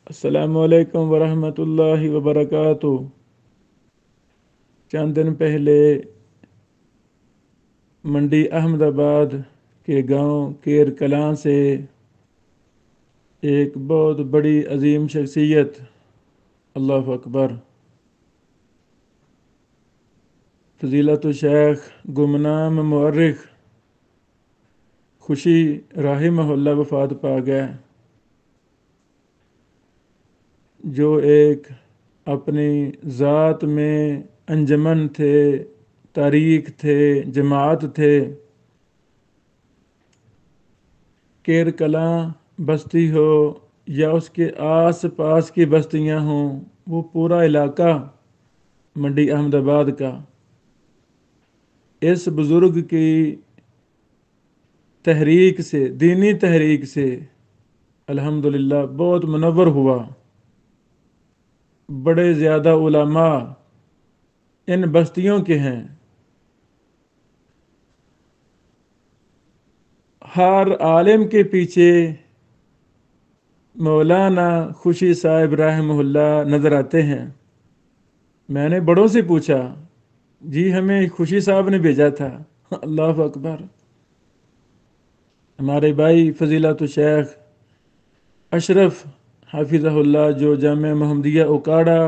السلام علیکم ورحمۃ اللہ وبرکاتہ۔ چند دن پہلے منڈی احمد آباد کے گاؤں کیر کلاں سے ایک بہت بڑی عظیم شخصیت، اللہ اکبر، فضیلت الشیخ گمنام مورخ خوشی رحمہ اللہ وفات پا گئے، جو ایک اپنی ذات میں انجمن تھے، تاریخ تھے، جماعت تھے۔ کیر کلاں بستی ہو یا اس کے آس پاس کی بستیاں ہوں، وہ پورا علاقہ منڈی احمد آباد کا اس بزرگ کی تحریک سے، دینی تحریک سے الحمدللہ بہت منور ہوا۔ بڑے زیادہ علماء ان بستیوں کے ہیں۔ ہر عالم کے پیچھے مولانا خوشی صاحب رحمہ اللہ نظر آتے ہیں۔ میں نے بڑوں سے پوچھا، جی ہمیں خوشی صاحب نے بھیجا تھا۔ اللہ اکبر۔ ہمارے بھائی فضیلت الشیخ اشرف حافظہ اللہ، جو جامعہ محمدیہ اوکاڑا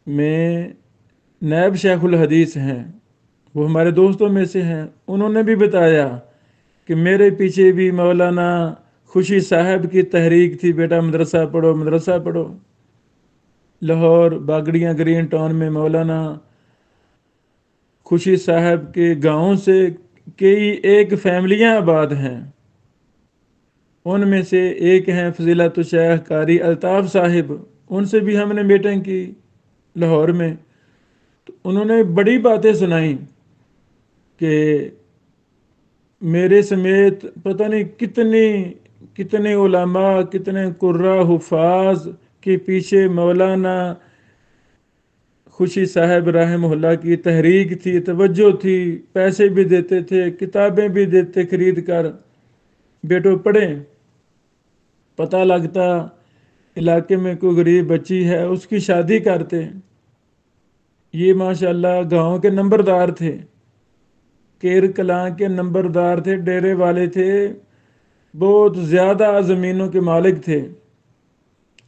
میں نائب شیخ الحدیث ہیں، وہ ہمارے دوستوں میں سے ہیں، انہوں نے بھی بتایا کہ میرے پیچھے بھی مولانا خوشی صاحب کی تحریک تھی، بیٹا مدرسہ پڑھو، مدرسہ پڑھو۔ لاہور باگڑیاں گرین ٹاؤن میں مولانا خوشی صاحب کے گاؤں سے کئی ایک فیملیاں آباد ہیں، ان میں سے ایک ہیں فضیلت الشیخ قاری الطاف صاحب، ان سے بھی ہم نے میٹنگ کی لاہور میں، تو انہوں نے بڑی باتیں سنائیں کہ میرے سمیت پتہ نہیں کتنے علماء، کتنے قراء حفاظ کے پیچھے مولانا خوشی صاحب رحمہ اللہ کی تحریک تھی، توجہ تھی، پیسے بھی دیتے تھے، کتابیں بھی دیتے خرید کر، بیٹو پڑھیں، پتہ لگتا علاقے میں کوئی غریب بچی ہے اس کی شادی کرتے۔ یہ ماشاءاللہ گاؤں کے نمبردار تھے، کیر کلاں کے نمبردار تھے، ڈیرے والے تھے، بہت زیادہ زمینوں کے مالک تھے،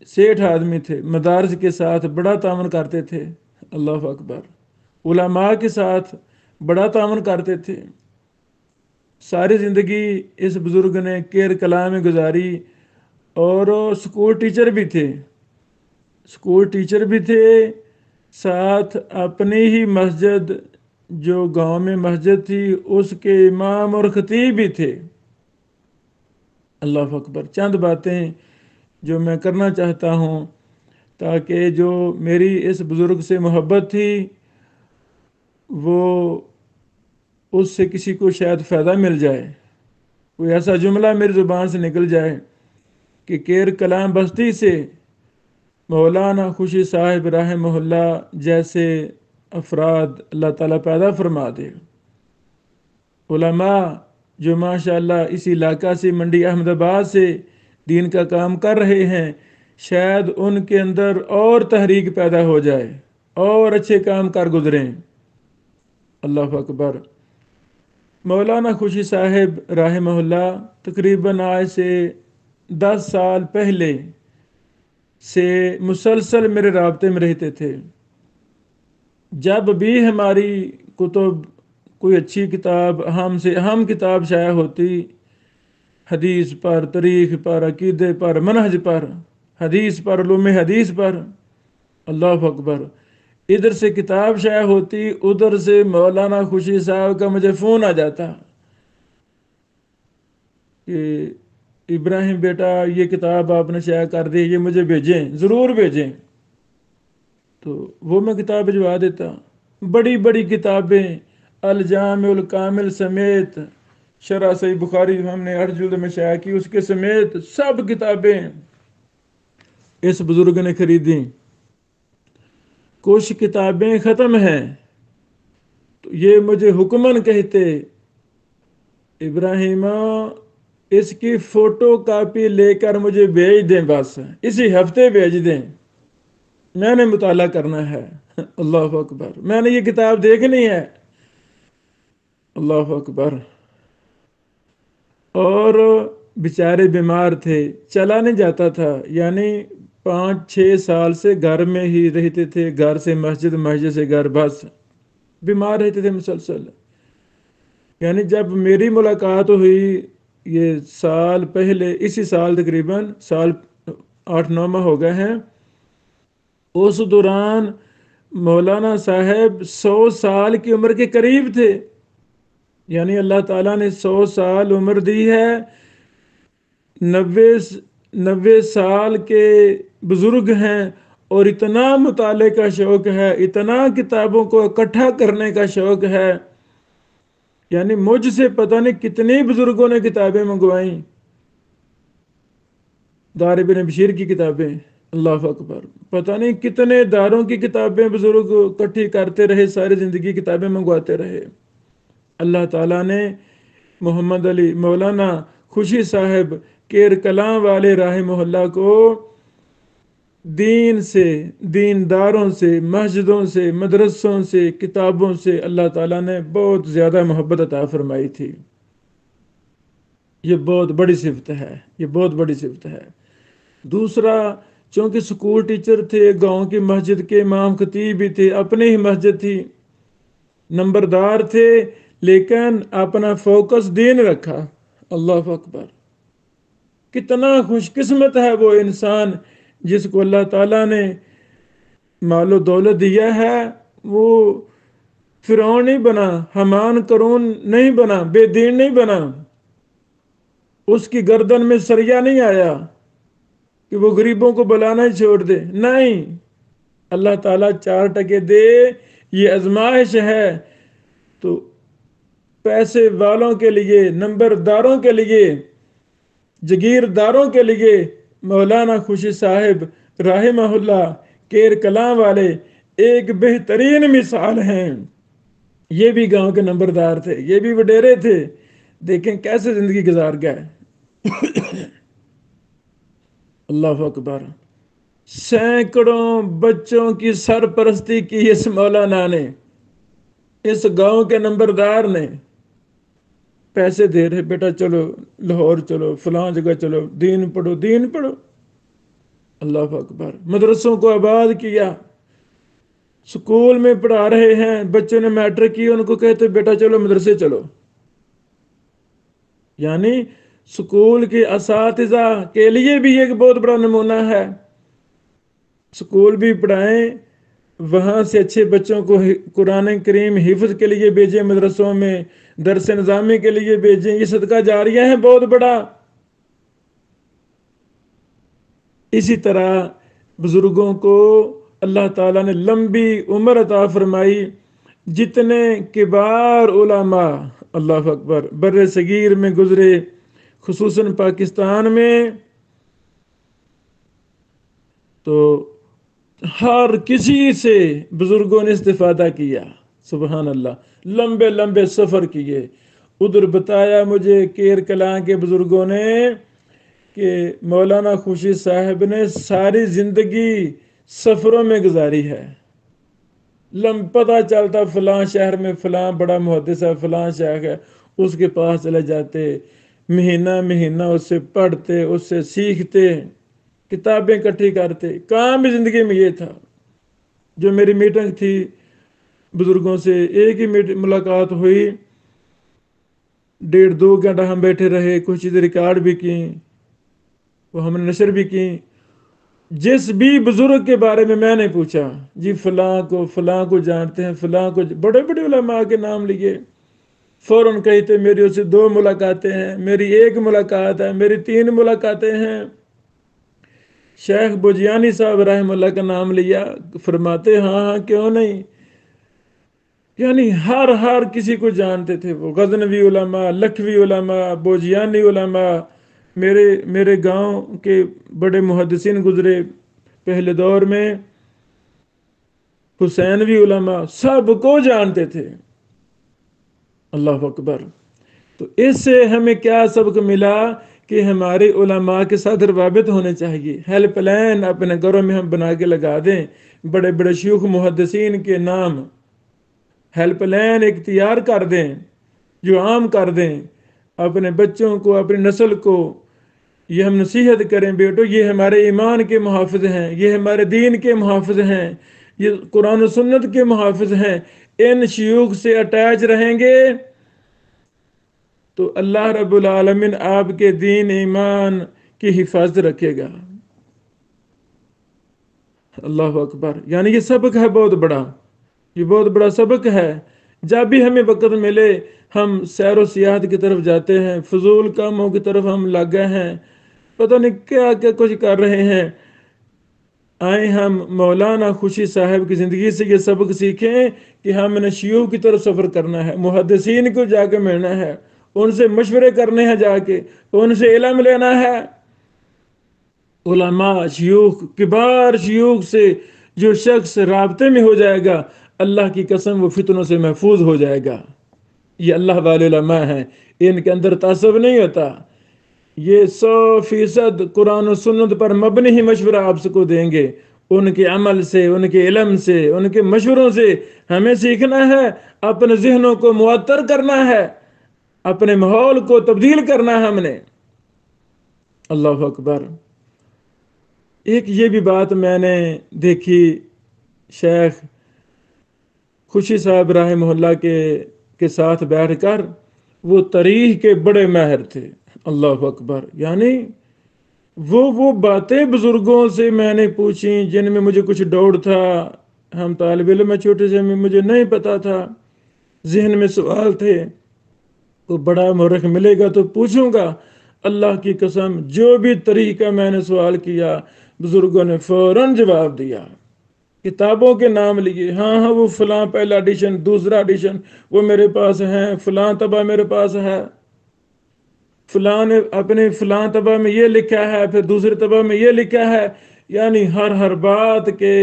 سیٹھ آدمی تھے، مدارس کے ساتھ بڑا تعاون کرتے تھے۔ اللہ اکبر۔ علماء کے ساتھ بڑا تعاون کرتے تھے۔ ساری زندگی اس بزرگ نے کیر کلاں میں گزاری، اور سکول ٹیچر بھی تھے، سکول ٹیچر بھی تھے، ساتھ اپنی ہی مسجد، جو گاؤں میں مسجد تھی، اس کے امام اور خطیب بھی تھے۔ اللہ اکبر۔ چند باتیں جو میں کرنا چاہتا ہوں تاکہ جو میری اس بزرگ سے محبت تھی وہ اس سے کسی کو شاید فائدہ مل جائے، کوئی ایسا جملہ میری زبان سے نکل جائے کہ کیر کلاں بستی سے مولانا خوشی صاحب رحمہ اللہ جیسے افراد اللہ تعالیٰ پیدا فرما دے۔ علماء جو ماشاءاللہ اس علاقہ سے، منڈی احمد آباد سے دین کا کام کر رہے ہیں، شاید ان کے اندر اور تحریک پیدا ہو جائے اور اچھے کام کر گزریں۔ اللہ اکبر۔ مولانا خوشی صاحب رحمہ اللہ تقریباً آج سے 10 سال پہلے سے مسلسل میرے رابطے میں رہتے تھے۔ جب بھی ہماری کتب، کوئی اچھی کتاب، ہم سے اہم کتاب شائع ہوتی، حدیث پر، تاریخ پر، عقیدے پر، منہج پر، حدیث پر، علوم حدیث پر، اللہ اکبر، ادھر سے کتاب شائع ہوتی، ادھر سے مولانا خوشی صاحب کا مجھے فون آ جاتا کہ ابراہیم بیٹا یہ کتاب آپ نے شائع کر دی، یہ مجھے بھیجیں، ضرور بھیجیں۔ تو وہ میں کتاب بھجوا دیتا۔ بڑی بڑی کتابیں، الجامع الکامل سمیت، شرح صحیح بخاری ہم نے 8 جلد میں شائع کی، اس کے سمیت سب کتابیں اس بزرگ نے خریدیں۔ کچھ کتابیں ختم ہیں تو یہ مجھے حکماً کہتے، ابراہیم اس کی فوٹو کاپی لے کر مجھے بھیج دیں، بس اسی ہفتے بھیج دیں، میں نے مطالعہ کرنا ہے۔ اللہ اکبر، میں نے یہ کتاب دیکھنی ہے۔ اللہ اکبر۔ اور بیچارے بیمار تھے، چلا نہیں جاتا تھا، یعنی 5-6 سال سے گھر میں ہی رہتے تھے، گھر سے مسجد، مسجد سے گھر، بس بیمار رہتے تھے مسلسل۔ یعنی جب میری ملاقات ہوئی یہ سال پہلے، اسی سال تقریباً سال 8-9 ہو گئے ہیں، اس دوران مولانا صاحب 100 سال کی عمر کے قریب تھے، یعنی اللہ تعالیٰ نے 100 سال عمر دی ہے۔ 90 سال کے بزرگ ہیں، اور اتنا مطالعے کا شوق ہے، اتنا کتابوں کو اکٹھا کرنے کا شوق ہے، یعنی مجھ سے پتہ نہیں کتنے بزرگوں نے کتابیں منگوائیں، دار ابن بشیر کی کتابیں، اللہ اکبر، پتہ نہیں کتنے داروں کی کتابیں بزرگ اکٹھی کرتے رہے، ساری زندگی کتابیں منگواتے رہے۔ اللہ تعالیٰ نے محمد علی مولانا خوشی صاحب کیر کلاں والے رحمہ اللہ کو دین سے، دینداروں سے، مسجدوں سے، مدرسوں سے، کتابوں سے اللہ تعالیٰ نے بہت زیادہ محبت عطا فرمائی تھی۔ یہ بہت بڑی صفت ہے، یہ بہت بڑی صفت ہے۔ دوسرا، چونکہ سکول ٹیچر تھے، گاؤں کی مسجد کے امام خطیب بھی تھے، اپنی ہی مسجد تھی، نمبردار تھے، لیکن اپنا فوکس دین رکھا۔ اللہ اکبر، کتنا خوش قسمت ہے وہ انسان جس کو اللہ تعالیٰ نے مال و دولت دیا ہے، وہ فرعون نہیں بنا، حمان قارون نہیں بنا، بے دین نہیں بنا، اس کی گردن میں سریا نہیں آیا کہ وہ غریبوں کو بلانا ہی چھوڑ دے، نہیں، اللہ تعالیٰ 4 ٹکے دے، یہ آزمائش ہے، تو پیسے والوں کے لیے، نمبرداروں کے لیے، جگیرداروں کے لیے مولانا خوشی صاحب رحمہ اللہ کیر کلاں والے ایک بہترین مثال ہیں۔ یہ بھی گاؤں کے نمبردار تھے، یہ بھی وڈیرے تھے، دیکھیں کیسے زندگی گزار گئے۔ اللہ اکبر، سینکڑوں بچوں کی سرپرستی کی اس مولانا نے، اس گاؤں کے نمبردار نے، پیسے دے رہے، بیٹا چلو لاہور چلو، فلاں جگہ چلو، دین پڑھو، دین پڑھو۔ اللہ اکبر، مدرسوں کو آباد کیا، سکول میں پڑھا رہے ہیں، بچوں نے میٹرک کی، ان کو کہتے بیٹا چلو مدرسے چلو، یعنی سکول کے اساتذہ کے لیے بھی ایک بہت بڑا نمونہ ہے۔ سکول بھی پڑھائیں، وہاں سے اچھے بچوں کو قرآن کریم حفظ کے لیے بھیجیں، مدرسوں میں درس نظامی کے لیے بھیجیں، یہ صدقہ جاریہ ہے بہت بڑا۔ اسی طرح بزرگوں کو اللہ تعالیٰ نے لمبی عمر عطا فرمائی، جتنے کبار علماء، اللہ اکبر، بر صغیر میں گزرے، خصوصاً پاکستان میں، تو ہر کسی سے بزرگوں نے استفادہ کیا، سبحان اللہ، لمبے لمبے سفر کیے۔ ادھر بتایا مجھے کیر کلاں کے بزرگوں نے کہ مولانا خوشی صاحب نے ساری زندگی سفروں میں گزاری ہے، پتہ چلتا فلاں شہر میں فلاں بڑا محدث ہے، فلاں شیخ ہے، اس کے پاس چلے جاتے، مہینہ مہینہ اس سے پڑھتے، اس سے سیکھتے، کتابیں اکٹھی کرتے۔ کام بھی زندگی میں یہ تھا۔ جو میری میٹنگ تھی بزرگوں سے، ایک ہی ملاقات ہوئی، 1.5-2 گھنٹہ ہم بیٹھے رہے، کچھ چیزیں ریکارڈ بھی کی، وہ ہم نے نشر بھی کی۔ جس بھی بزرگ کے بارے میں نے پوچھا، جی فلاں کو جانتے ہیں، فلاں کو، بڑے بڑے علماء کے نام لیے، فوراً کہتے میری اس سے 2 ملاقاتیں ہیں، میری 1 ملاقات ہے، میری 3 ملاقاتیں ہیں۔ شیخ بوجیانی صاحب رحمہ اللہ کا نام لیا، فرماتے ہاں ہاں کیوں نہیں، یعنی ہر کسی کو جانتے تھے وہ، غزنوی علماء، لکھوی علماء، بوجیانی علماء، میرے گاؤں کے بڑے محدثین گزرے پہلے دور میں، حسینوی علماء، سب کو جانتے تھے۔ اللہ اکبر، تو اس سے ہمیں کیا سبق ملا کہ ہمارے علماء کے ساتھ روابط ہونے چاہیے. ہیلپ لائن اپنے گھروں میں ہم بنا کے لگا دیں، بڑے بڑے شیوخ محدثین کے نام ہیلپ لائن اختیار کر دیں، جو عام کر دیں. اپنے بچوں کو، اپنی نسل کو یہ ہم نصیحت کریں، بیٹو یہ ہمارے ایمان کے محافظ ہیں، یہ ہمارے دین کے محافظ ہیں، یہ قرآن و سنت کے محافظ ہیں. ان شیوخ سے اٹیچ رہیں گے تو اللہ رب العالمین آپ کے دین ایمان کی حفاظت رکھے گا. اللہ اکبر. یعنی یہ سبق ہے بہت بڑا، یہ بہت بڑا سبق ہے. جب بھی ہمیں وقت ملے ہم سیر و سیاحت کی طرف جاتے ہیں، فضول کاموں کی طرف ہم لگ گئے ہیں، پتہ نہیں کیا کیا کچھ کر رہے ہیں. آئیں ہم مولانا خوشی صاحب کی زندگی سے یہ سبق سیکھیں کہ ہم نے شیوخ کی طرف سفر کرنا ہے، محدثین کو جا کے ملنا ہے، ان سے مشورے کرنے ہیں، جا کے ان سے علم لینا ہے. علماء، شیوخ، کبار شیوخ سے جو شخص رابطے میں ہو جائے گا، اللہ کی قسم وہ فتنوں سے محفوظ ہو جائے گا. یہ اللہ والے علماء ہیں، ان کے اندر تعصب نہیں ہوتا. یہ 100% قرآن و سنت پر مبنی ہی مشورہ آپ کو دیں گے. ان کے عمل سے، ان کے علم سے، ان کے مشوروں سے ہمیں سیکھنا ہے، اپنے ذہنوں کو معطر کرنا ہے، اپنے ماحول کو تبدیل کرنا ہے ہم نے. اللہ اکبر. ایک یہ بھی بات میں نے دیکھی، شیخ خوشی صاحب رحمہ اللہ کے ساتھ بیٹھ کر، وہ تاریخ کے بڑے ماہر تھے. اللہ اکبر. یعنی وہ باتیں بزرگوں سے میں نے پوچھی جن میں مجھے کچھ ڈاؤٹ تھا. ہم طالب علم میں چھوٹے سے، مجھے نہیں پتا تھا، ذہن میں سوال تھے. وہ بڑا مورخ ملے گا تو پوچھوں گا. اللہ کی قسم جو بھی طریقہ میں نے سوال کیا، بزرگوں نے فوراً جواب دیا. کتابوں کے نام لیے، ہاں وہ فلاں پہلا ایڈیشن، دوسرا ایڈیشن وہ میرے پاس ہیں، فلاں طبع میرے پاس ہے، فلاں نے اپنے فلاں طبع میں یہ لکھا ہے، پھر دوسرے طبع میں یہ لکھا ہے. یعنی ہر بات کے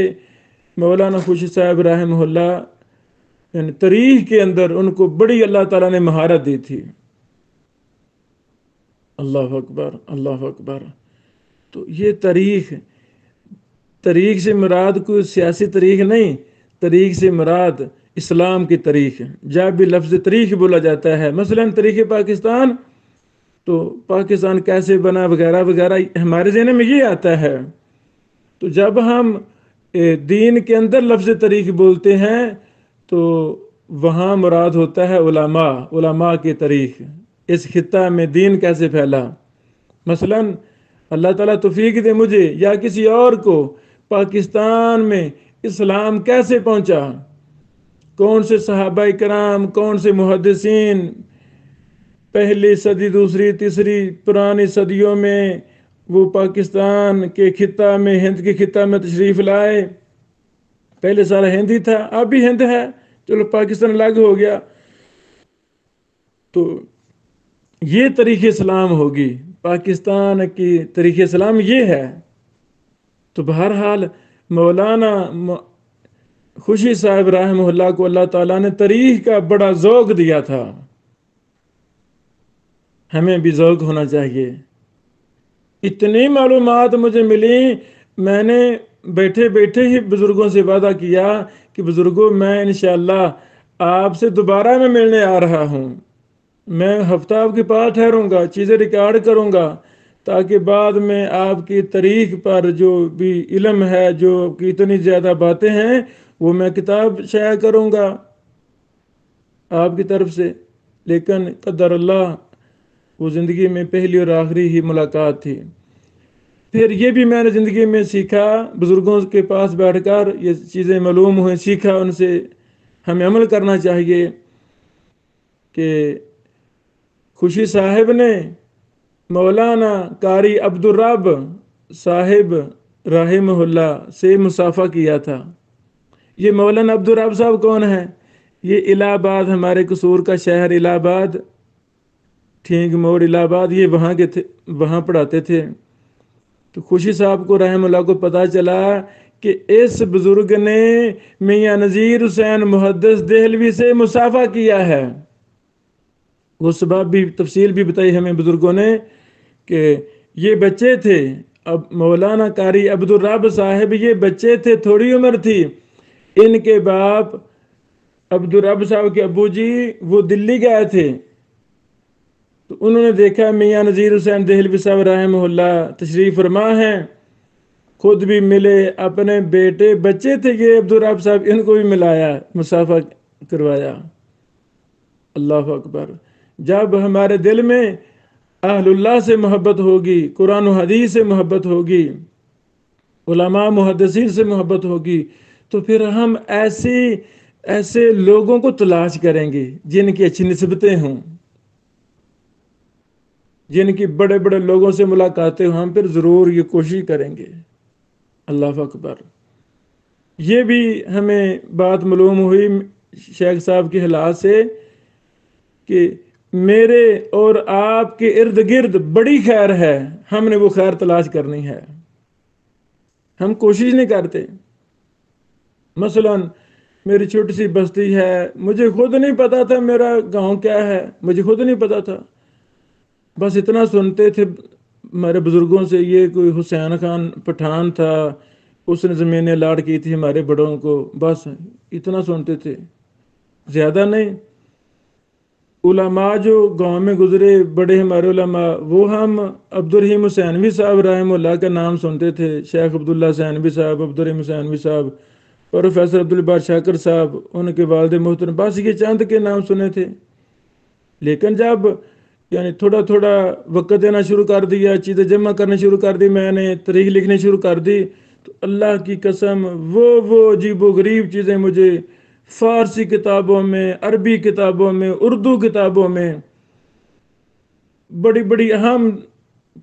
مولانا خوشی صاحب رحمہ اللہ، یعنی تاریخ کے اندر ان کو بڑی اللہ تعالیٰ نے مہارت دی تھی. اللہ اکبر، اللہ اکبر. تو یہ تاریخ سے مراد کوئی سیاسی تاریخ نہیں، تاریخ سے مراد اسلام کی تاریخ. جب بھی لفظ تاریخ بولا جاتا ہے، مثلا تاریخ پاکستان، تو پاکستان کیسے بنا وغیرہ وغیرہ ہمارے ذہن میں یہ آتا ہے. تو جب ہم دین کے اندر لفظ تاریخ بولتے ہیں تو وہاں مراد ہوتا ہے علماء کی تاریخ. اس خطہ میں دین کیسے پھیلا. مثلا اللہ تعالیٰ توفیق دے مجھے یا کسی اور کو، پاکستان میں اسلام کیسے پہنچا، کون سے صحابہ کرام، کون سے محدثین پہلی صدی، دوسری، تیسری پرانی صدیوں میں وہ پاکستان کے خطہ میں، ہند کے خطہ میں تشریف لائے. پہلے سارا ہند ہی تھا، اب بھی ہند ہے، چلو پاکستان الگ ہو گیا. تو یہ تاریخ اسلام ہوگی، پاکستان کی تاریخ اسلام یہ ہے. تو بہرحال مولانا خوشی صاحب رحمہ اللہ کو اللہ تعالیٰ نے تاریخ کا بڑا ذوق دیا تھا. ہمیں بھی ذوق ہونا چاہیے. اتنی معلومات مجھے ملی، میں نے بیٹھے بیٹھے ہی بزرگوں سے وعدہ کیا کہ بزرگوں میں انشاءاللہ آپ سے دوبارہ میں ملنے آ رہا ہوں. میں ہفتہ آپ کے پاس ٹھہروں گا، چیزیں ریکارڈ کروں گا، تاکہ بعد میں آپ کی تاریخ پر جو بھی علم ہے، جو کی اتنی زیادہ باتیں ہیں، وہ میں کتاب شائع کروں گا آپ کی طرف سے. لیکن قدر اللہ، وہ زندگی میں پہلی اور آخری ہی ملاقات تھی. پھر یہ بھی میں نے زندگی میں سیکھا، بزرگوں کے پاس بیٹھ کر یہ چیزیں معلوم ہوئیں، سیکھا ان سے. ہمیں عمل کرنا چاہیے کہ خوشی صاحب نے مولانا قاری عبدالرب صاحب رحمہ اللہ سے مصافحہ کیا تھا. یہ مولانا عبدالرب صاحب کون ہیں؟ یہ الہ آباد، ہمارے قصور کا شہر الہ آباد، ٹھینگ موڑ الہ آباد، یہ وہاں کے تھے، وہاں پڑھاتے تھے. تو خوشی صاحب کو رحمہ اللہ کو پتہ چلا کہ اس بزرگ نے میاں نذیر حسین محدث دہلوی سے مصافحہ کیا ہے. وہ سبب بھی تفصیل بھی بتائی ہمیں بزرگوں نے کہ یہ بچے تھے. اب مولانا قاری عبد الرب صاحب یہ بچے تھے، تھوڑی عمر تھی. ان کے باپ عبد الرب صاحب کے ابو جی وہ دلی گئے تھے، تو انہوں نے دیکھا میاں نذیر حسین دہلوی صاحب رحمہ اللہ تشریف فرما ہیں، خود بھی ملے، اپنے بیٹے بچے تھے یہ عبد الرب صاحب، ان کو بھی ملایا، مسافہ کروایا. اللہ اکبر. جب ہمارے دل میں اہل اللہ سے محبت ہوگی، قرآن و حدیث سے محبت ہوگی، علماء محدثین سے محبت ہوگی، تو پھر ہم ایسے لوگوں کو تلاش کریں گے جن کی اچھی نسبتیں ہوں، جن کی بڑے بڑے لوگوں سے ملاقاتیں ہوں. ہم پھر ضرور یہ کوشش کریں گے. اللہ اکبر. یہ بھی ہمیں بات معلوم ہوئی شیخ صاحب کے حالات سے کہ میرے اور آپ کے ارد گرد بڑی خیر ہے، ہم نے وہ خیر تلاش کرنی ہے، ہم کوشش نہیں کرتے. مثلا میری چھوٹی سی بستی ہے، مجھے خود نہیں پتا تھا میرا گاؤں کیا ہے، مجھے خود نہیں پتا تھا، بس اتنا سنتے تھے ہمارے بزرگوں سے، یہ کوئی حسین خان پٹھان تھا، اس نے زمینیں لاٹ کی تھی ہمارے بڑوں کو، بس اتنا سنتے تھے، زیادہ نہیں. علماء جو گاؤں میں گزرے بڑے ہمارے علماء، وہ ہم عبد الرحیم حسینوی صاحب رحمہ اللہ کا نام سنتے تھے، شیخ عبداللہ حسینوی صاحب، عبد الرحیم حسینوی صاحب، پروفیسر عبدالبار شاکر صاحب، ان کے والد محترم، بس یہ چند کے نام سنے تھے. لیکن جب یعنی تھوڑا تھوڑا وقت دینا شروع کر دیا، چیزیں جمع کرنا شروع کر دی، میں نے تاریخ لکھنی شروع کر دی، تو اللہ کی قسم وہ عجیب و غریب چیزیں مجھے فارسی کتابوں میں، عربی کتابوں میں، اردو کتابوں میں، بڑی بڑی اہم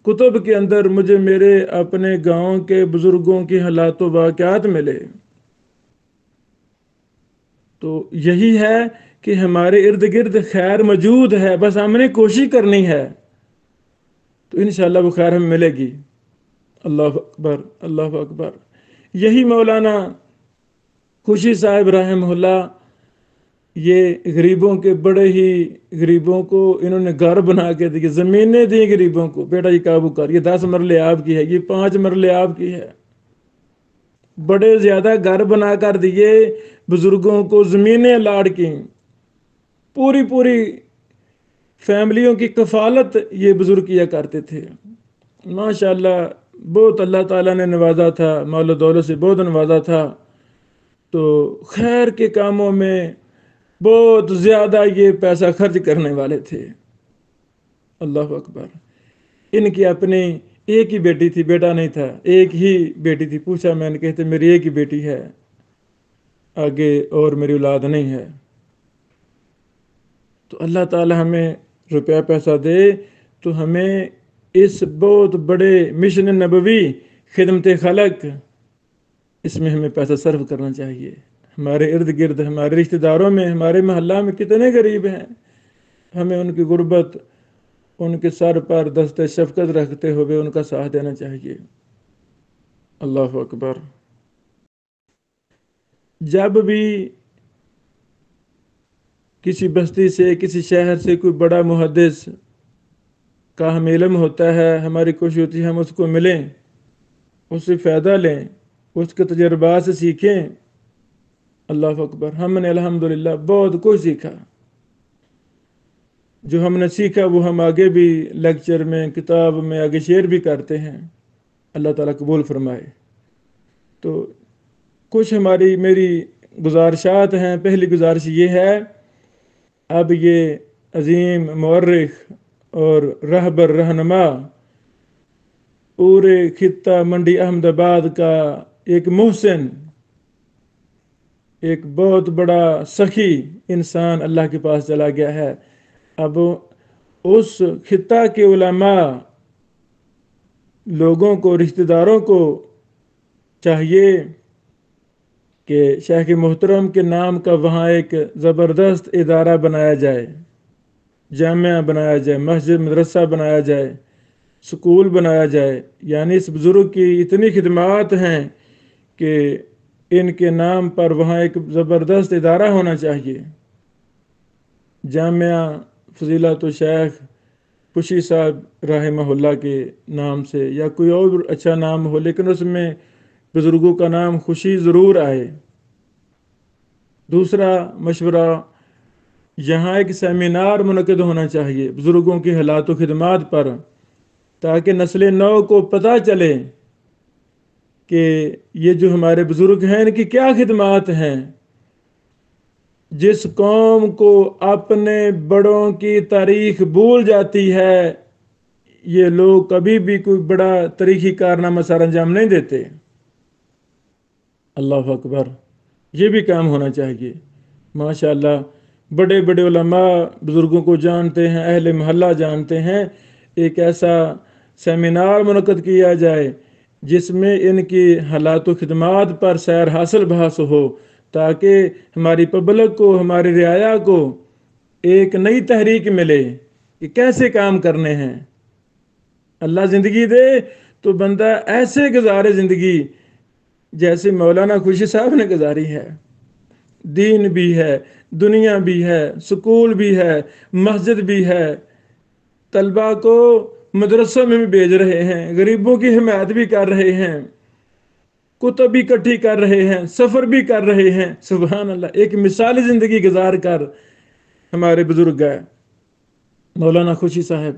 کتب کے اندر مجھے میرے اپنے گاؤں کے بزرگوں کی حالات و واقعات ملے. تو یہی ہے کہ ہمارے ارد گرد خیر موجود ہے، بس ہم نے کوشش کرنی ہے، تو انشاءاللہ وہ خیر ہمیں ملے گی. اللہ اکبر. اللہ اکبر. یہی مولانا خوشی صاحب رحمہ اللہ، یہ غریبوں کے بڑے ہی غریبوں کو انہوں نے گھر بنا کے دی، زمینیں دی غریبوں کو، بیٹا یہ قابو کر، یہ 10 مرلے آپ کی ہے، یہ 5 مرلے آپ کی ہے. بڑے زیادہ گھر بنا کر دیے، بزرگوں کو زمینیں لاٹ کی، پوری فیملیوں کی کفالت یہ بزرگ کیا کرتے تھے. ماشاءاللہ بہت اللہ تعالیٰ نے نوازا تھا، مال و دولت سے بہت نوازا تھا، تو خیر کے کاموں میں بہت زیادہ یہ پیسہ خرچ کرنے والے تھے. اللہ اکبر. ان کی اپنی ایک ہی بیٹی تھی، بیٹا نہیں تھا، ایک ہی بیٹی تھی. پوچھا میں نے، کہتے میری ایک ہی بیٹی ہے، آگے اور میری اولاد نہیں ہے. تو اللہ تعالی ہمیں روپیہ پیسہ دے تو ہمیں اس بہت بڑے مشن نبوی خدمت خلق، اس میں ہمیں پیسہ صرف کرنا چاہیے. ہمارے ارد گرد، ہمارے رشتہ داروں میں، ہمارے محلہ میں کتنے غریب ہیں، ہمیں ان کی غربت، ان کے سر پر دست شفقت رکھتے ہوئے ان کا ساتھ دینا چاہیے. اللہ اکبر. جب بھی کسی بستی سے، کسی شہر سے کوئی بڑا محدث کا ہمیں علم ہوتا ہے، ہماری کوشش ہوتی ہے ہم اس کو ملیں، اس سے فائدہ لیں، اس کے تجربات سے سیکھیں. اللہ اکبر. ہم نے الحمدللہ بہت کچھ سیکھا، جو ہم نے سیکھا وہ ہم آگے بھی لیکچر میں، کتاب میں آگے شیئر بھی کرتے ہیں. اللہ تعالیٰ قبول فرمائے. تو کچھ میری گزارشات ہیں. پہلی گزارش یہ ہے، اب یہ عظیم مورخ اور رہبر رہنما، پورے خطہ منڈی احمد آباد کا ایک محسن، ایک بہت بڑا سخی انسان اللہ کے پاس چلا گیا ہے. اب اس خطہ کے علماء، لوگوں کو، رشتہ داروں کو چاہیے کہ شیخ محترم کے نام کا وہاں ایک زبردست ادارہ بنایا جائے، جامعہ بنایا جائے، مسجد مدرسہ بنایا جائے، سکول بنایا جائے. یعنی اس بزرگ کی اتنی خدمات ہیں کہ ان کے نام پر وہاں ایک زبردست ادارہ ہونا چاہیے. جامعہ، فضیلت و شیخ خوشی صاحب رحمہ اللہ کے نام سے یا کوئی اور اچھا نام ہو، لیکن اس میں بزرگوں کا نام خوشی ضرور آئے۔ دوسرا مشورہ، یہاں ایک سیمینار منعقد ہونا چاہیے بزرگوں کی حالات و خدمات پر، تاکہ نسل نو کو پتہ چلے کہ یہ جو ہمارے بزرگ ہیں ان کی کیا خدمات ہیں۔ جس قوم کو اپنے بڑوں کی تاریخ بھول جاتی ہے، یہ لوگ کبھی بھی کوئی بڑا تاریخی کارنامہ سر انجام نہیں دیتے۔ اللہ اکبر، یہ بھی کام ہونا چاہیے۔ ماشاءاللہ بڑے بڑے علماء بزرگوں کو جانتے ہیں، اہل محلہ جانتے ہیں، ایک ایسا سیمینار منعقد کیا جائے جس میں ان کی حالات و خدمات پر سیر حاصل بحث ہو، تاکہ ہماری پبلک کو، ہماری رعایا کو ایک نئی تحریک ملے کہ کیسے کام کرنے ہیں۔ اللہ زندگی دے تو بندہ ایسے گزارے زندگی جیسے مولانا خوشی صاحب نے گزاری ہے، دین بھی ہے، دنیا بھی ہے، سکول بھی ہے، مسجد بھی ہے، طلبہ کو مدرسوں میں بھی بھیج رہے ہیں، غریبوں کی حمایت بھی کر رہے ہیں، کتب بھی اکٹھی کر رہے ہیں، سفر بھی کر رہے ہیں۔ سبحان اللہ، ایک مثالی زندگی گزار کر ہمارے بزرگ گئے۔ مولانا خوشی صاحب،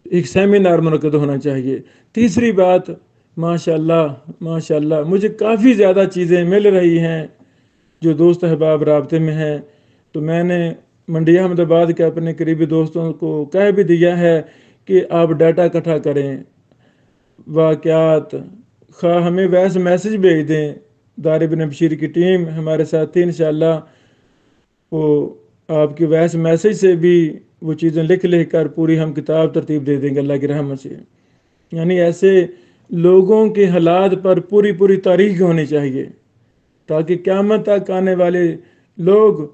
ایک سیمینار منعقد ہونا چاہیے۔ تیسری بات، ماشاءاللہ ماشاءاللہ مجھے کافی زیادہ چیزیں مل رہی ہیں جو دوست احباب رابطے میں ہیں، تو میں نے منڈی احمد آباد کے اپنے قریبی دوستوں کو کہہ بھی دیا ہے کہ آپ ڈیٹا اکٹھا کریں، واقعات، خواہ ہمیں ویس میسج بھیج دیں، دار ابن بشیر کی ٹیم ہمارے ساتھ تھی انشاءاللہ، وہ آپ کی ویس میسج سے بھی وہ چیزیں لکھ کر پوری ہم کتاب ترتیب دے دیں گے اللہ کی رحمت سے۔ یعنی ایسے لوگوں کے حالات پر پوری تاریخ ہونی چاہیے، تاکہ قیامت تک آنے والے لوگ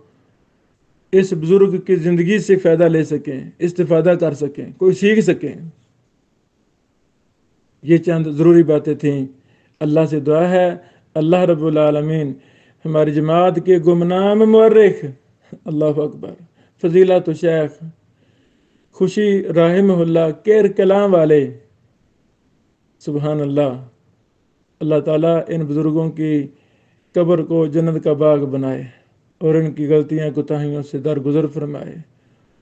اس بزرگ کی زندگی سے فائدہ لے سکیں، استفادہ کر سکیں، کوئی سیکھ سکیں۔ یہ چند ضروری باتیں تھیں۔ اللہ سے دعا ہے اللہ رب العالمین ہماری جماعت کے گمنام مورخ، اللہ اکبر، فضیلت و شیخ خوشی رحمہ اللہ کیر کلام والے، سبحان اللہ، اللہ تعالیٰ ان بزرگوں کی قبر کو جنت کا باغ بنائے، اور ان کی غلطیاں کوتاہیوں سے درگزر فرمائے،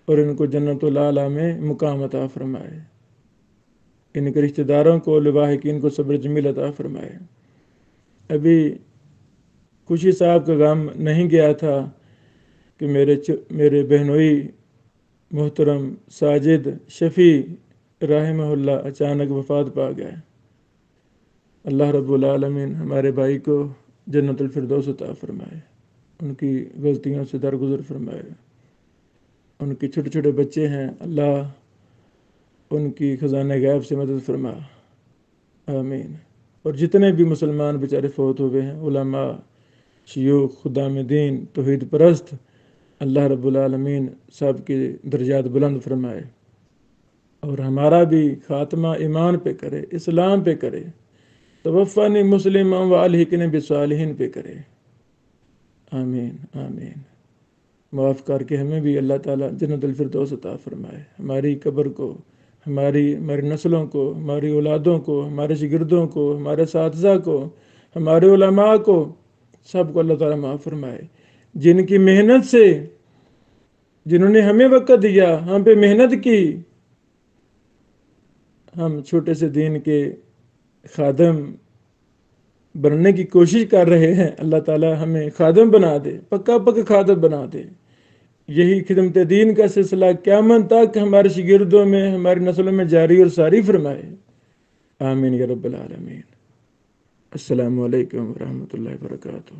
اور ان کو جنت الاعلیٰ میں مقام عطا فرمائے، ان کے رشتہ داروں کو، لواحقین کو صبر جمیل عطا فرمائے۔ ابھی خوشی صاحب کا غم نہیں گیا تھا کہ میرے بہنوئی محترم ساجد شفیع رحمہ اللہ اچانک وفات پا گئے۔ اللہ رب العالمین ہمارے بھائی کو جنت الفردوس عطا فرمائے، ان کی غلطیوں سے درگزر فرمائے۔ ان کے چھوٹے چھوٹے بچے ہیں، اللہ ان کی خزانہ غیب سے مدد فرما، آمین۔ اور جتنے بھی مسلمان بیچارے فوت ہوئے ہیں، علماء، شیوخ، خدام دین، توحید پرست، اللہ رب العالمین سب کے درجات بلند فرمائے، اور ہمارا بھی خاتمہ ایمان پہ کرے، اسلام پہ کرے، توفانی مسلم و الحقنی بالصالحین پہ کرے، آمین آمین۔ معاف کر کے ہمیں بھی اللہ تعالیٰ جنت الفردوس عطا فرمائے، ہماری قبر کو، ہماری نسلوں کو، ہماری اولادوں کو، ہمارے شاگردوں کو، ہمارے اساتذہ کو، ہمارے علماء کو، سب کو اللہ تعالیٰ معاف فرمائے، جن کی محنت سے، جنہوں نے ہمیں وقت دیا، ہم پہ محنت کی، ہم چھوٹے سے دین کے خادم بننے کی کوشش کر رہے ہیں، اللہ تعالیٰ ہمیں خادم بنا دے، پکا خادم بنا دے۔ یہی خدمت دین کا سلسلہ قیامت تک ہمارے شاگردوں میں، ہماری نسلوں میں جاری اور ساری فرمائے، آمین یا رب العالمین۔ السلام علیکم ورحمۃ اللہ وبرکاتہ۔